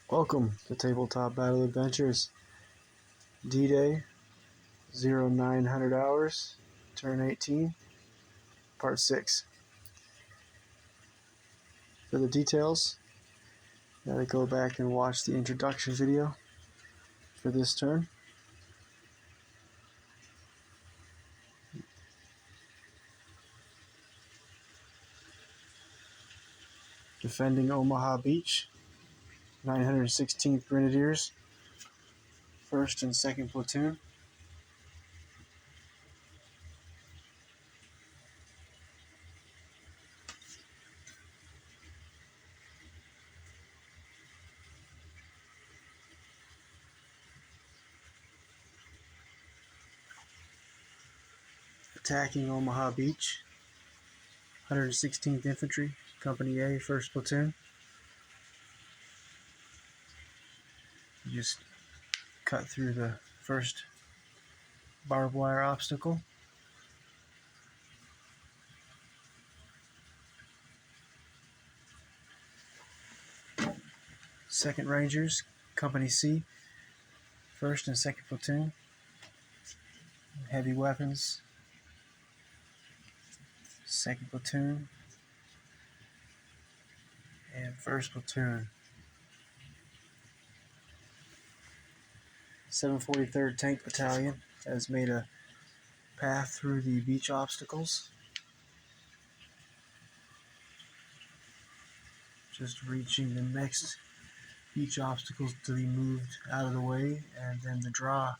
Welcome to Tabletop Battle Adventures, DDay, 0900 hours, Turn 18, Part 6. For the details, you gotta go back and watch the introduction video for this turn. Defending Omaha Beach, 916th Grenadiers, 1st and 2nd Platoon. Attacking Omaha Beach, 116th Infantry, Company A, 1st Platoon. You just cut through the first barbed wire obstacle. Second Rangers, Company C, 1st and 2nd Platoon. Heavy weapons, 2nd Platoon, and 1st Platoon. 743rd Tank Battalion has made a path through the beach obstacles. Just reaching the next beach obstacles to be moved out of the way, and then the draw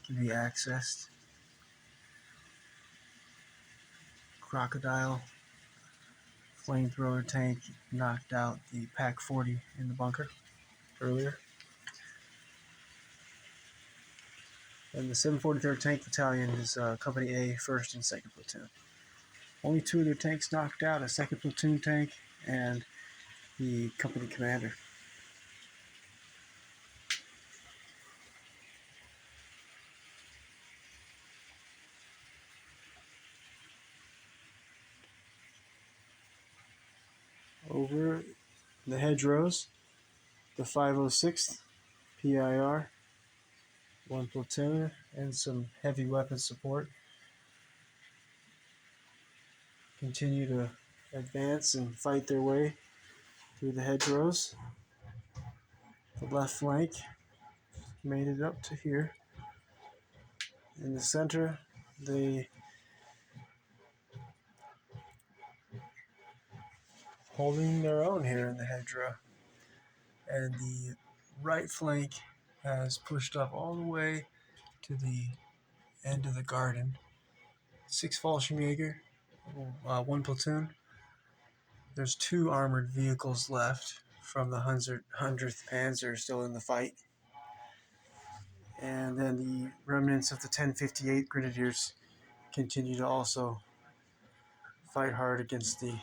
can be accessed. Crocodile flamethrower tank knocked out the Pac 40 in the bunker earlier. And the 743rd Tank Battalion is Company A, 1st and 2nd Platoon. Only two of their tanks knocked out, a 2nd Platoon tank and the company commander. Over the hedgerows, the 506th PIR, 1 platoon, and some heavy weapon support continue to advance and fight their way through the hedgerows. The left flank made it up to here. In the center, they holding their own here in the hedgerow. And the right flank has pushed up all the way to the end of the garden. 6 Fallschirmjäger, 1 platoon. There's 2 armored vehicles left from the 100th Panzer still in the fight. And then the remnants of the 1058 Grenadiers continue to also fight hard against the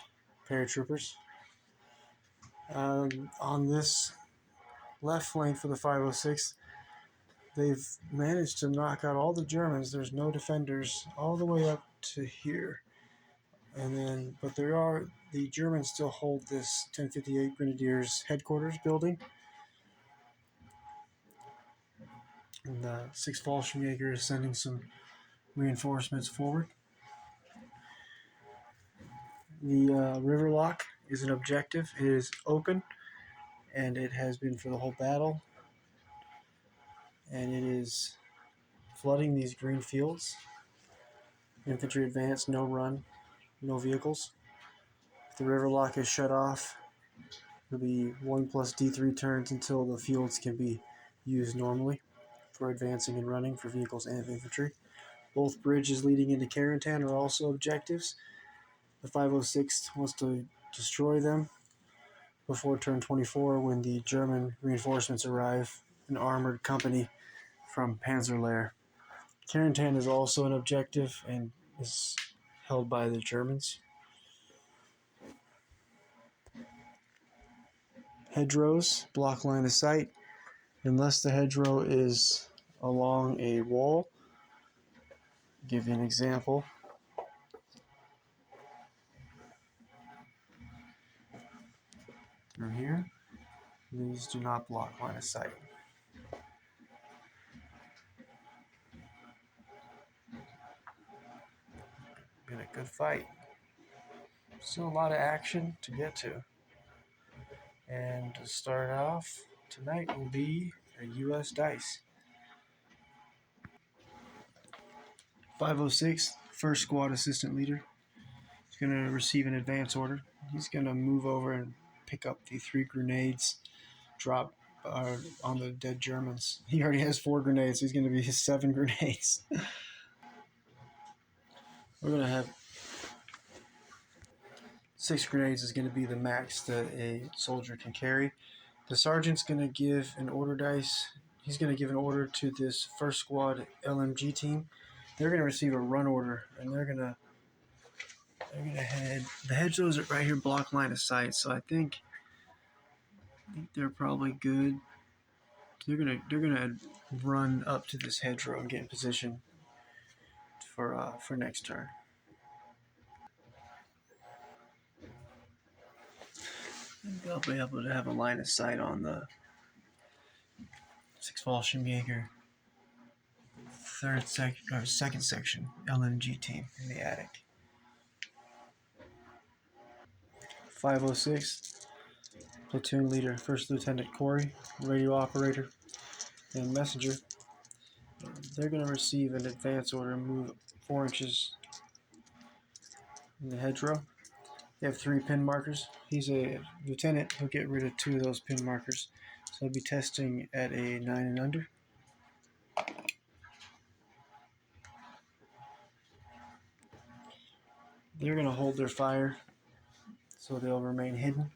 paratroopers. On this left flank for the 506, they've managed to knock out all the Germans. There's no defenders all the way up to here. And then, but the Germans still hold this 1058 Grenadiers headquarters building. And 6 Fallschirmjäger is sending some reinforcements forward. The river lock is an objective. It is open, and it has been for the whole battle. And it is flooding these green fields. Infantry advance, no run, no vehicles. If the river lock is shut off, it'll be 1 plus D3 turns until the fields can be used normally for advancing and running for vehicles and infantry. Both bridges leading into Carentan are also objectives. The 506 wants to destroy them before turn 24 when the German reinforcements arrive, an armored company from Panzerlehr. Carentan is also an objective and is held by the Germans. Hedgerows block line of sight. Unless the hedgerow is along a wall, I'll give you an example. Through here. These do not block line of sight. Been a good fight. Still a lot of action to get to. And to start off, tonight will be a US dice. 506, first squad assistant leader. He's going to receive an advance order. He's going to move over and pick up the 3 grenades dropped on the dead Germans. He already has 4 grenades. He's going to be his 7 grenades. We're going to have 6 grenades is going to be the max that a soldier can carry. The sergeant's going to give an order dice. He's going to give an order to this first squad LMG team. They're going to receive a run order, and they're going to head. The hedgerows are right here, block line of sight. So I think they're probably good. They're gonna run up to this hedgerow and get in position for next turn. They'll be able to have a line of sight on the 6 Fallschirmjäger second section LMG team in the attic. 506, platoon leader, First Lieutenant Corey, radio operator, and messenger. They're going to receive an advance order and move 4 inches in the hedgerow. They have 3 pin markers. He's a lieutenant. He'll get rid of 2 of those pin markers. So he'll be testing at a 9 and under. They're going to hold their fire, so they'll remain hidden.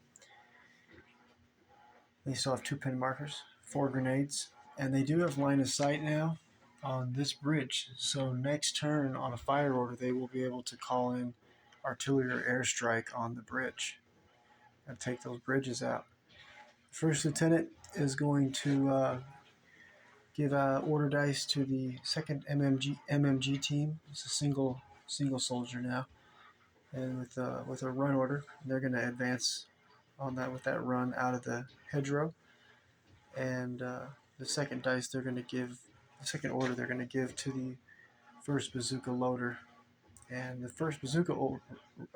They still have 2 pin markers, 4 grenades, and they do have line of sight now on this bridge. So next turn on a fire order, they will be able to call in artillery or airstrike on the bridge and take those bridges out. First lieutenant is going to give order dice to the second MMG team. It's a single soldier now, and with a run order, they're going to advance on that with that run out of the hedgerow. And the second dice they're going to give, the second order they're going to give to the first bazooka loader, and the first bazooka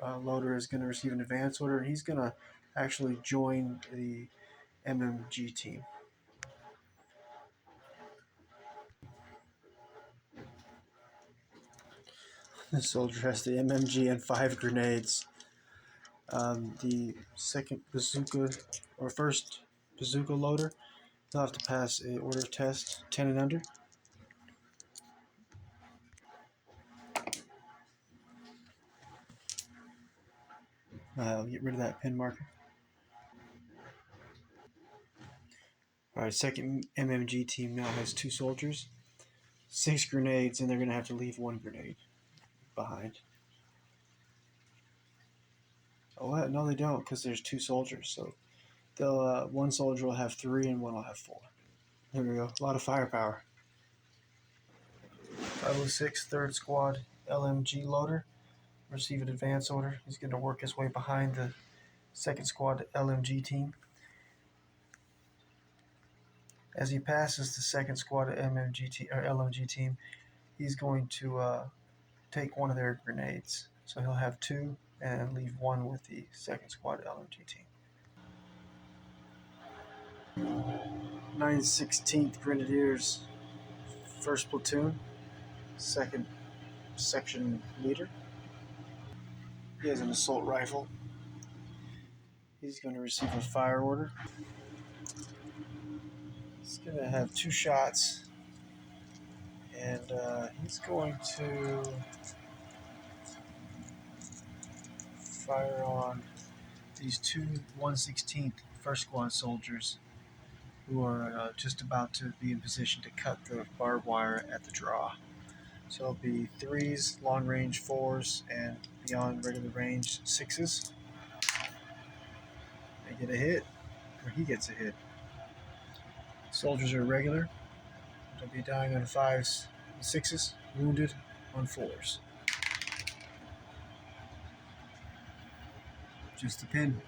loader is going to receive an advance order, and he's going to actually join the MMG team. This soldier has the MMG and 5 grenades. The second bazooka, or first bazooka loader, they'll have to pass a order test, 10 and under. Get rid of that pin marker. Alright, second MMG team now has 2 soldiers, 6 grenades, and they're going to have to leave 1 grenade behind. Oh, no, they don't, because there's 2 soldiers. So they'll 1 soldier will have 3 and 1 will have 4. There we go. A lot of firepower. 506, third squad LMG loader. Receive an advance order. He's going to work his way behind the second squad LMG team. As he passes the second squad LMG team, he's going to take 1 of their grenades. So he'll have 2 and leave 1 with the second squad LMG team. 916th Grenadiers, first platoon, second section leader. He has an assault rifle. He's going to receive a fire order. He's going to have 2 shots, and he's going to fire on these 2 116th first squad soldiers who are just about to be in position to cut the barbed wire at the draw. So it'll be 3s, long range 4s, and beyond regular range 6s. They get a hit, or he gets a hit. Soldiers are regular. They'll be dying on 5s and 6s, wounded on 4s. Just a pin.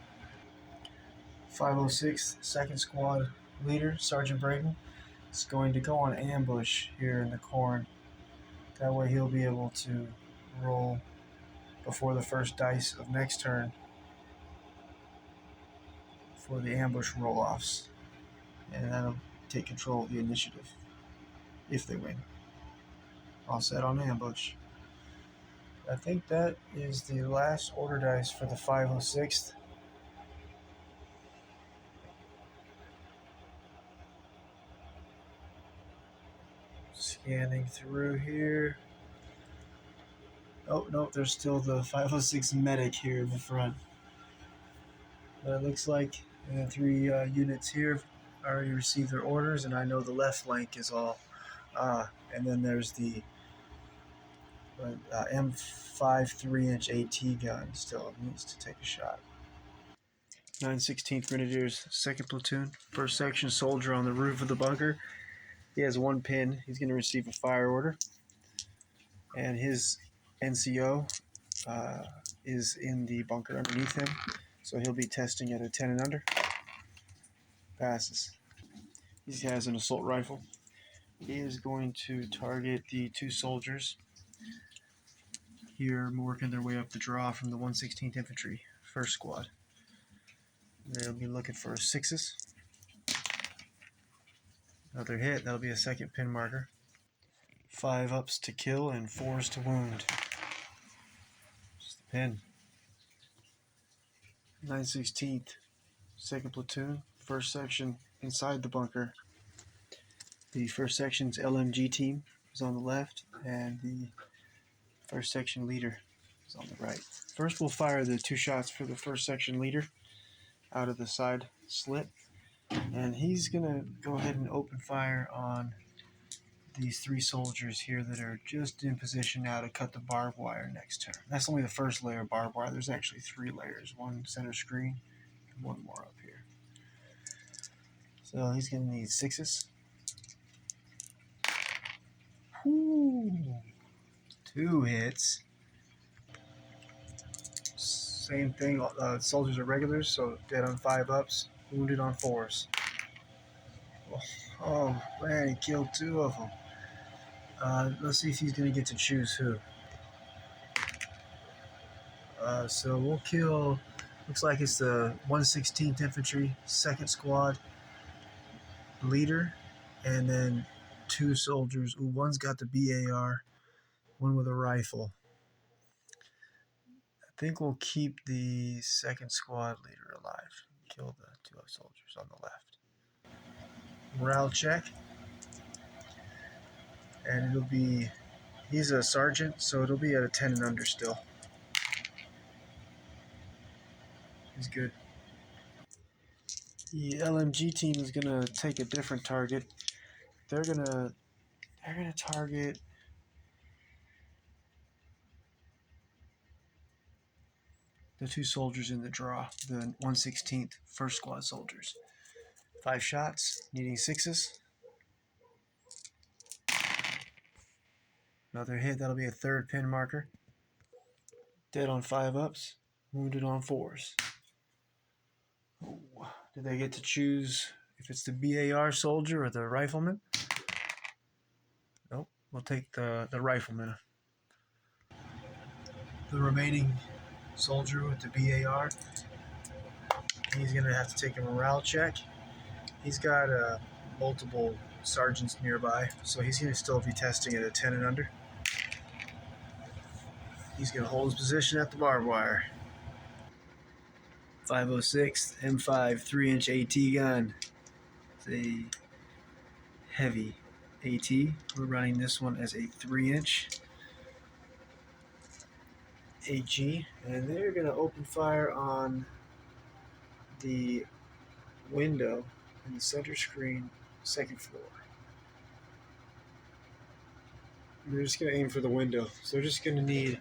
506 2nd Squad leader, Sergeant Braden, is going to go on ambush here in the corn. That way he'll be able to roll before the first dice of next turn for the ambush roll-offs. And that'll take control of the initiative if they win. All set on ambush. I think that is the last order dice for the 506th. Scanning through here. Oh, no, there's still the 506 medic here in the front. But it looks like the 3 units here already received their orders, and I know the left flank is all. And then there's the M5 3-inch AT gun still needs to take a shot. 916th Grenadiers, 2nd Platoon, 1st Section soldier on the roof of the bunker. He has 1 pin. He's going to receive a fire order. And his NCO is in the bunker underneath him. So he'll be testing at a 10 and under. Passes. He has an assault rifle. He is going to target the 2 soldiers here working their way up the draw from the 116th Infantry, 1st Squad. They'll be looking for 6s. Another hit, that'll be a 2nd pin marker. 5 ups to kill and 4s to wound. Just the pin. 916th, 2nd Platoon, 1st Section inside the bunker. The 1st Section's LMG team is on the left, and the 1st Section leader is on the right. First, we'll fire the 2 shots for the 1st Section leader out of the side slit, and he's going to go ahead and open fire on these 3 soldiers here that are just in position now to cut the barbed wire next turn. That's only the first layer of barbed wire. There's actually 3 layers, 1 center screen and 1 more up here. So he's going to need 6s. Ooh, 2 hits. Same thing, soldiers are regulars, so dead on 5 ups, wounded on 4s. Oh man, he killed 2 of them. Let's see if he's going to get to choose who. So we'll kill, looks like it's the 116th Infantry, 2nd Squad leader, and then 2 soldiers. Ooh, one's got the BAR, one with a rifle. I think we'll keep the 2nd Squad leader alive. Kill the 2 soldiers on the left. Morale check. And it'll be, he's a sergeant, so it'll be at a 10 and under still. He's good. The LMG team is gonna take a different target. They're gonna target the 2 soldiers in the draw, the 116th 1st Squad soldiers. 5 shots, needing 6s. Another hit, that'll be a 3rd pin marker. Dead on 5 ups, wounded on 4s. Oh, do they get to choose if it's the BAR soldier or the rifleman? Nope, we'll take the rifleman. The remaining soldier with the BAR, he's going to have to take a morale check. He's got multiple sergeants nearby, so he's going to still be testing at a 10 and under. He's going to hold his position at the barbed wire. 506 M5 3-inch AT gun. It's a heavy AT. We're running this one as a 3-inch AG, and they're going to open fire on the window in the center screen, 2nd floor. They're just going to aim for the window, so they're just going to need,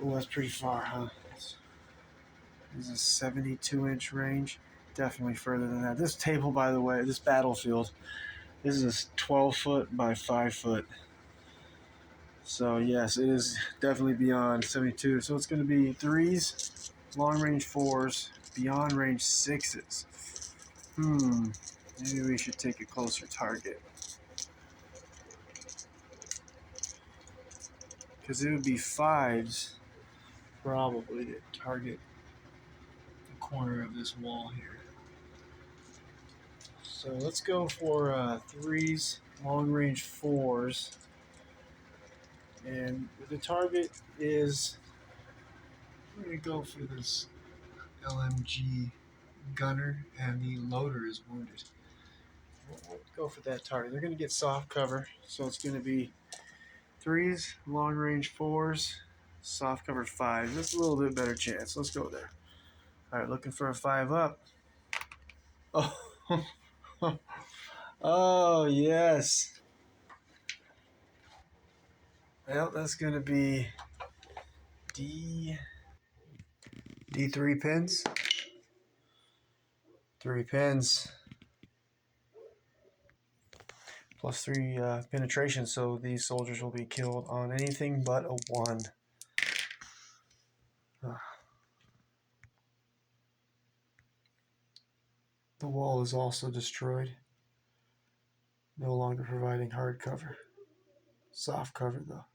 oh, that's pretty far, huh? This is a 72-inch range, definitely further than that. This table, by the way, this battlefield, this is 12 foot by 5 foot. So yes, it is definitely beyond 72. So it's going to be 3s, long range 4s, beyond range 6s. Maybe we should take a closer target. Because it would be 5s probably to target the corner of this wall here. So let's go for 3s, long range 4s. And the target is, we're going to go for this LMG gunner, and the loader is wounded. We'll go for that target. They're going to get soft cover, so it's going to be 3s, long range 4s, soft cover 5s. That's a little bit better chance. Let's go there. All right, looking for a 5 up. Oh, oh yes. Well, that's going to be D3 pins. 3 pins. Plus 3 penetration, so these soldiers will be killed on anything but a 1. The wall is also destroyed. No longer providing hard cover. Soft cover, though.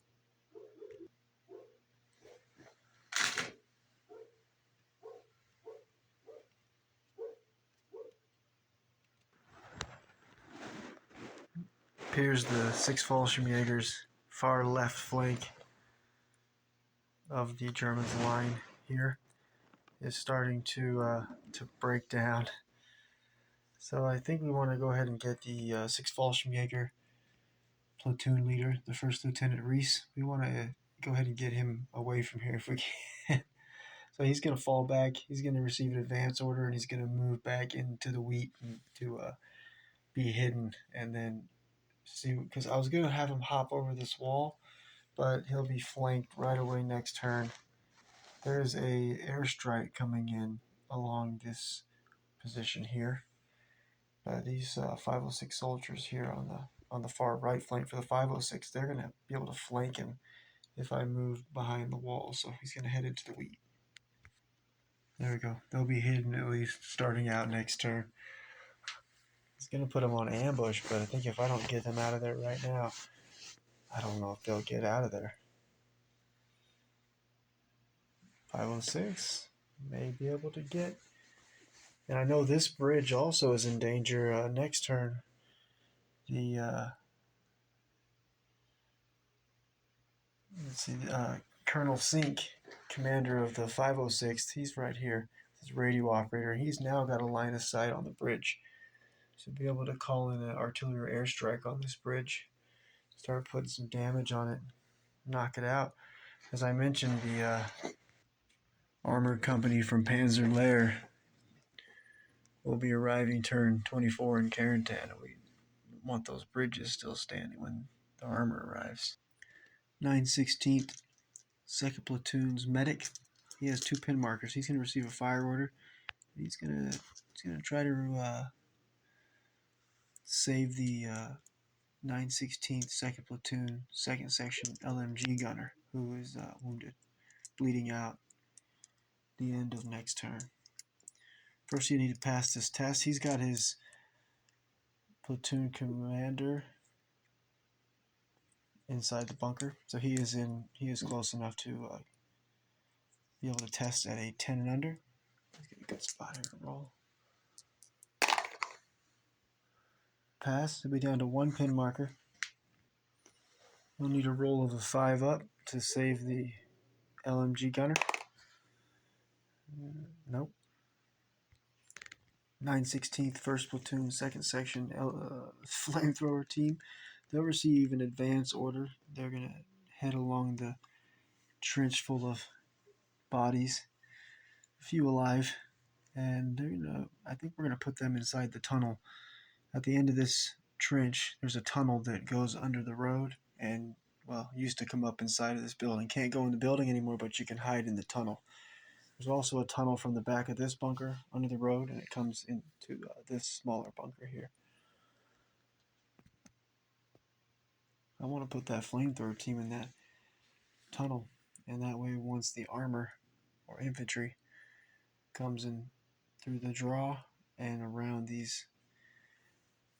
Appears the 6 Fallschirmjäger's far left flank of the Germans' line here is starting to break down. So I think we want to go ahead and get the 6 Fallschirmjäger platoon leader, the First Lieutenant Reese. We want to go ahead and get him away from here if we can. So he's going to fall back. He's going to receive an advance order, and he's going to move back into the wheat to be hidden, and then see, because I was going to have him hop over this wall, but he'll be flanked right away next turn. There's a airstrike coming in along this position here. These 506 soldiers here on the far right flank for the 506, they're going to be able to flank him if I move behind the wall. So he's going to head into the wheat. There we go. They'll be hidden at least starting out next turn. It's going to put them on ambush, but I think if I don't get them out of there right now, I don't know if they'll get out of there. 506 may be able to get. And I know this bridge also is in danger next turn. The Colonel Sink, commander of the 506th, he's right here. His radio operator. He's now got a line of sight on the bridge. So be able to call in an artillery airstrike on this bridge. Start putting some damage on it. Knock it out. As I mentioned, the armored company from Panzer Lehr will be arriving turn 24 in Carentan. We want those bridges still standing when the armor arrives. 916th, 2nd Platoon's medic. He has 2 pin markers. He's going to receive a fire order. He's going to try to save the 916th, 2nd Platoon, 2nd Section LMG gunner, who is wounded, bleeding out the end of next turn. First, you need to pass this test. He's got his platoon commander inside the bunker, so he is close enough to be able to test at a 10 and under. Let's get a good spot here to roll. Pass. He'll be down to 1 pin marker. We'll need a roll of a 5 up to save the LMG gunner. Nope. 916th, 1st Platoon, 2nd Section flamethrower team. They'll receive an advance order. They're going to head along the trench full of bodies, a few alive, and they're gonna. I think we're gonna put them inside the tunnel. At the end of this trench, there's a tunnel that goes under the road, and well, used to come up inside of this building. Can't go in the building anymore, but you can hide in the tunnel. There's also a tunnel from the back of this bunker under the road, and it comes into this smaller bunker here. I want to put that flamethrower team in that tunnel, and that way once the armor or infantry comes and through the draw and around these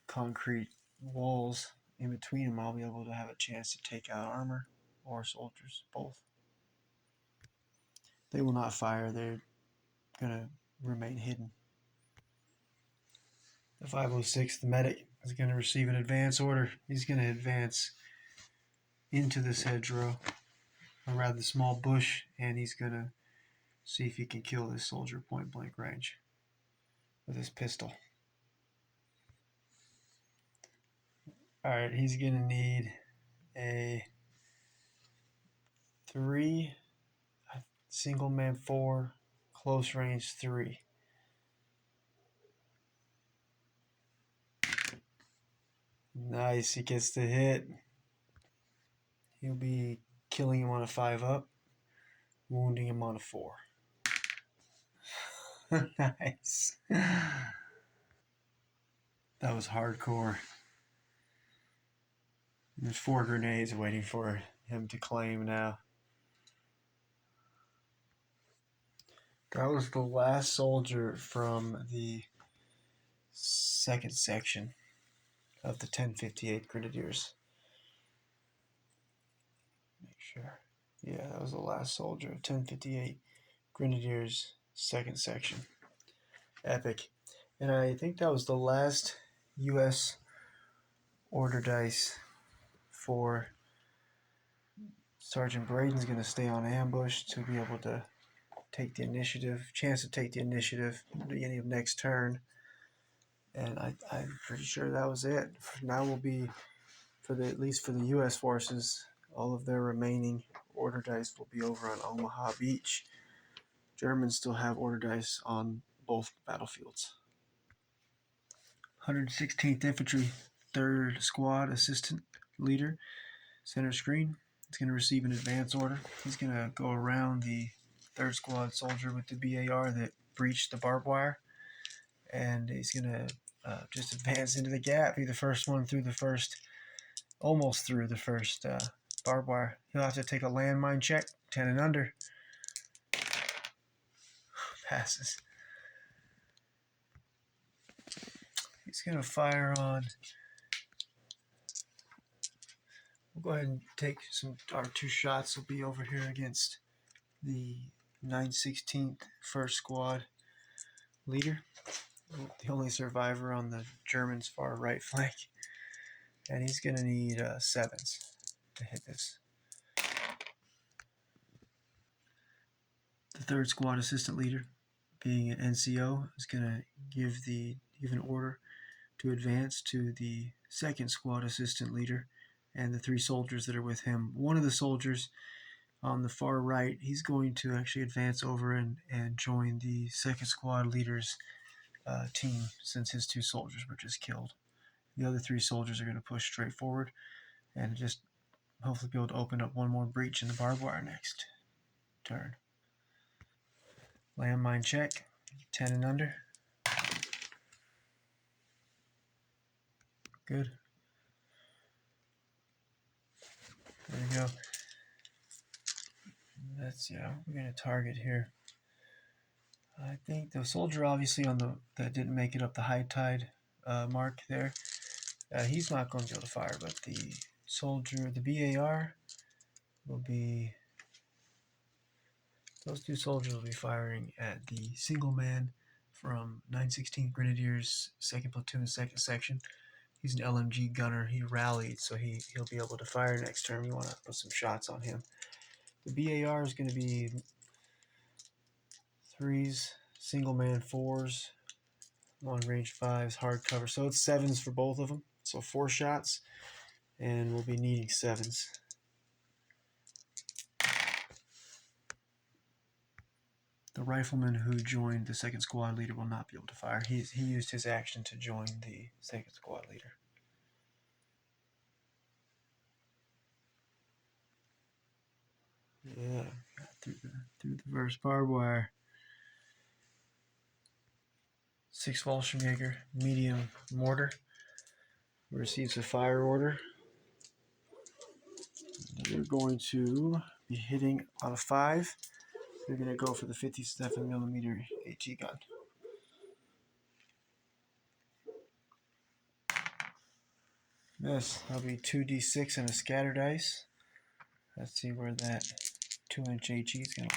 concrete walls in between them, I'll be able to have a chance to take out armor or soldiers, both. They will not fire, they're going to remain hidden. The 506, the medic, is going to receive an advance order. He's going to advance into this hedgerow, or rather the small bush, and he's going to see if he can kill this soldier point blank range with his pistol. Alright, he's going to need a 3, single man 4, close range 3. Nice, he gets the hit. He'll be killing him on a 5 up, wounding him on a 4. Nice. That was hardcore. There's 4 grenades waiting for him to claim now. That was the last soldier from the second section of the 1058 Grenadiers. Make sure. Yeah, that was the last soldier of 1058 Grenadiers, second section. Epic. And I think that was the last U.S. order dice for Sergeant Braden's going to stay on ambush to be able to take the initiative, chance to take the initiative at the beginning of next turn. And I'm pretty sure that was it. Now will be, at least for the U.S. forces, all of their remaining order dice will be over on Omaha Beach. Germans still have order dice on both battlefields. 116th Infantry, 3rd Squad Assistant Leader, center screen. He's going to receive an advance order. He's going to go around the 3rd Squad soldier with the BAR that breached the barbed wire. And he's going to just advance into the gap, be the first one through the first, almost through the first barbed wire. He'll have to take a landmine check, 10 and under. Passes. He's going to fire on. We'll go ahead and take our 2 shots. Will be over here against the 916th 1st Squad leader, the only survivor on the Germans' far right flank. And he's going to need 7s to hit this. The 3rd Squad Assistant Leader, being an NCO, is going to give an order to advance to the 2nd Squad Assistant Leader and the 3 soldiers that are with him. One of the soldiers on the far right, he's going to actually advance over and join the 2nd Squad Leader's team, since his 2 soldiers were just killed. The other 3 soldiers are going to push straight forward and just hopefully be able to open up one more breach in the barbed wire next turn. Landmine check, 10 and under. Good. There we go. That's, we're going to target here. I think the soldier obviously that didn't make it up the high tide mark there, he's not going to be able to fire, but the soldier, the BAR, will be, those 2 soldiers will be firing at the single man from 916th Grenadiers, 2nd Platoon, 2nd Section. He's an LMG gunner. He rallied, so he'll be able to fire next turn. We want to put some shots on him. The BAR is going to be 3s, single man 4s, long range 5s, hard cover. So it's 7s for both of them. So 4 shots, and we'll be needing 7s. The rifleman who joined the 2nd Squad Leader will not be able to fire. He used his action to join the 2nd Squad Leader. Yeah, got through the first barbed wire. 6 Fallschirmjäger, medium mortar, receives a fire order. They're going to be hitting on a 5. They're going to go for the 57mm AT gun. Yes, that'll be 2d6 and a scatter dice. Let's see where that 2-inch HE is going to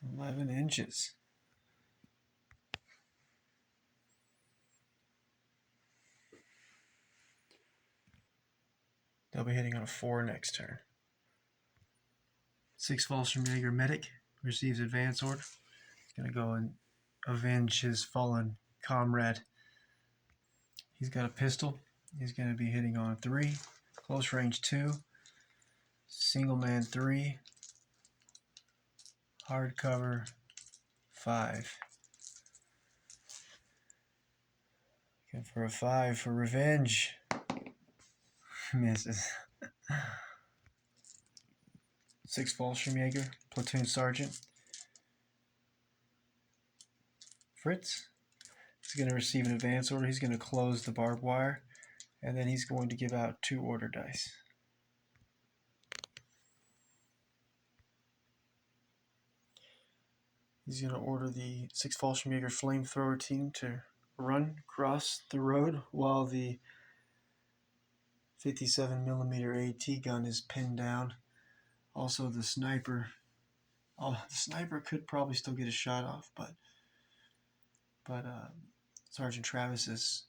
be. 11 inches. They'll be hitting on a 4 next turn. 6 Fallschirmjäger Medic receives advance order. He's going to go and avenge his fallen comrade. He's got a pistol. He's going to be hitting on 3, close range 2, single man 3, hardcover 5. Looking for a 5 for revenge. Misses. 6 Fallschirmjäger, platoon sergeant. Fritz. He's going to receive an advance order. He's going to close the barbed wire, and then he's going to give out 2 order dice. He's going to order the 6 Fallschirmjäger flamethrower team to run across the road while the 57mm AT gun is pinned down. Also, the sniper. Oh, the sniper could probably still get a shot off, but Sergeant Travis's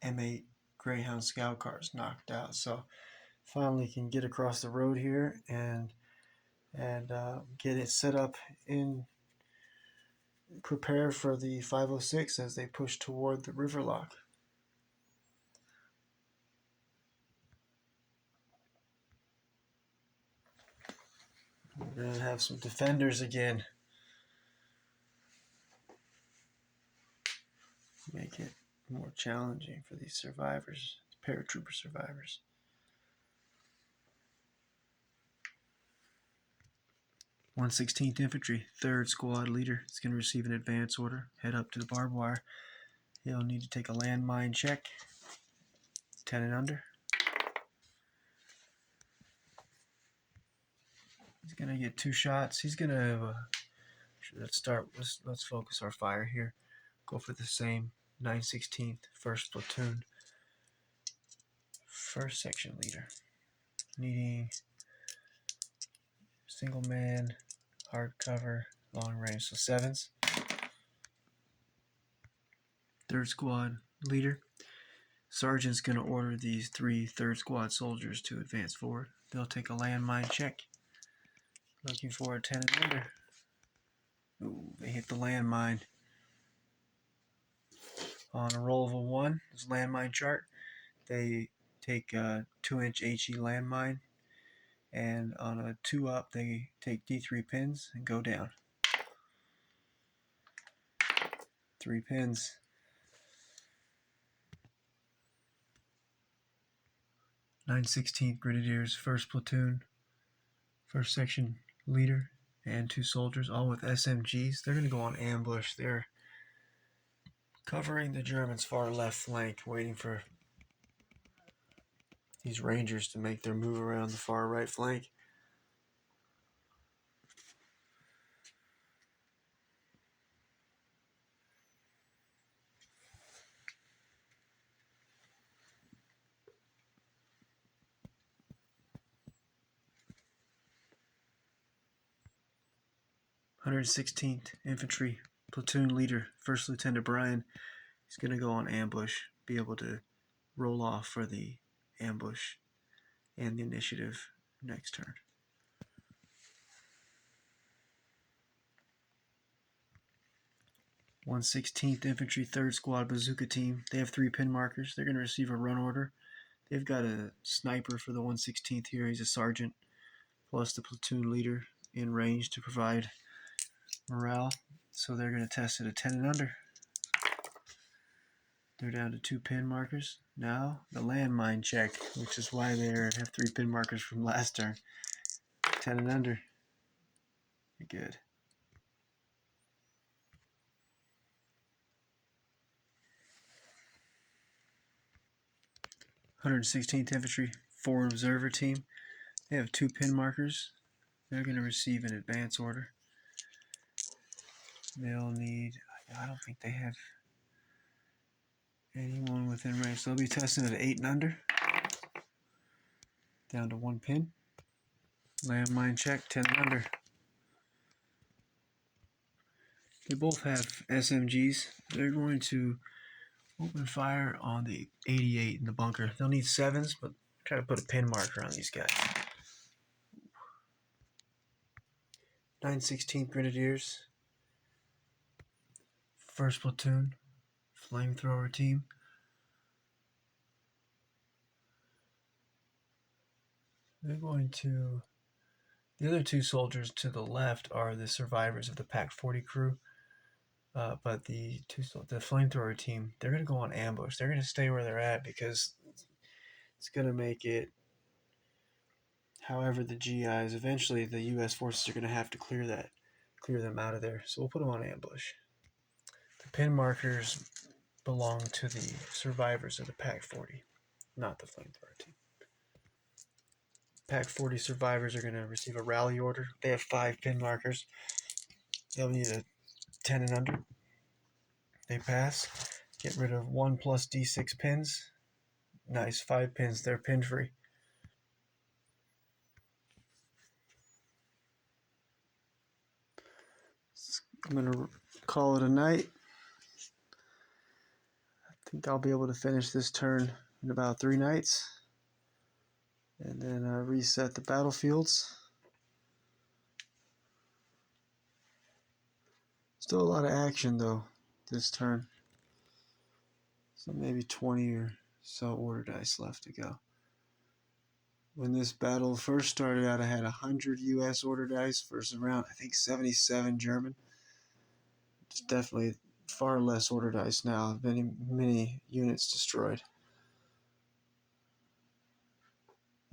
M8 Greyhound scout car is knocked out. So finally can get across the road here and get it set up in prepare for the 506 as they push toward the river lock. We're going to have some defenders again. Make it more challenging for these survivors, paratrooper survivors. "116th Infantry, 3rd Squad Leader is going to receive an advance order. Head up to the barbed wire. He'll need to take a landmine check. 10 and under. He's going to get 2 shots. He's going to let's focus our fire here. Go for the same 916th 1st Platoon, 1st Section Leader. Needing single man, hardcover, long range, so 7s. 3rd Squad Leader. Sergeant's going to order these 3 3rd Squad soldiers to advance forward. They'll take a landmine check. Looking for a 10 and under. Ooh, they hit the landmine. On a roll of a 1, this landmine chart, they take a 2-inch HE landmine, and on a 2 up, they take D3 pins and go down. 3 pins. 916th Grenadiers, 1st Platoon, 1st Section Leader, and 2 soldiers, all with SMGs. They're going to go on ambush. They're covering the Germans' far left flank, waiting for these Rangers to make their move around the far right flank. "116th Infantry Platoon Leader, 1st Lieutenant Brian, is going to go on ambush, be able to roll off for the ambush and the initiative next turn. 116th Infantry 3rd Squad Bazooka Team. They have 3 pin markers. They're going to receive a run order. They've got a sniper for the 116th here. He's a sergeant, plus the platoon leader in range to provide morale. So they're going to test it at 10 and under. They're down to 2 pin markers. Now the landmine check, which is why they have 3 pin markers from last turn. 10 and under. You're good. "116th Infantry Forward Observer Team. They have 2 pin markers. They're going to receive an advance order. They'll need, I don't think they have anyone within range. So they'll be testing at 8 and under, down to 1 pin. Landmine check, 10 and under. They both have SMGs. They're going to open fire on the 88 in the bunker. They'll need 7s, but try to put a pin marker on these guys. 916th Grenadiers, 1st Platoon, Flamethrower Team. They're going to... The other 2 soldiers to the left are the survivors of the Pak-40 crew. But the Flamethrower Team, they're going to go on ambush. They're going to stay where they're at because it's going to make it... However, the GIs, eventually the U.S. forces are going to have to clear them out of there. So we'll put them on ambush. The pin markers belong to the survivors of the Pak-40, not the Flamethrower Team. Pak-40 survivors are going to receive a rally order. They have 5 pin markers. They'll need a 10 and under. They pass. Get rid of 1 plus D6 pins. Nice, 5 pins. They're pin free. I'm going to call it a night. I think I'll be able to finish this turn in about 3 nights. And then reset the battlefields. Still a lot of action though this turn. So maybe 20 or so order dice left to go. When this battle first started out, I had 100 US order dice versus around, I think, 77 German. It's definitely far less order dice now. Many units destroyed.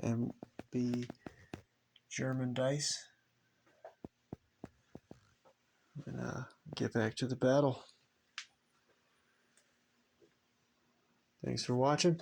And the German dice. And get back to the battle. Thanks for watching.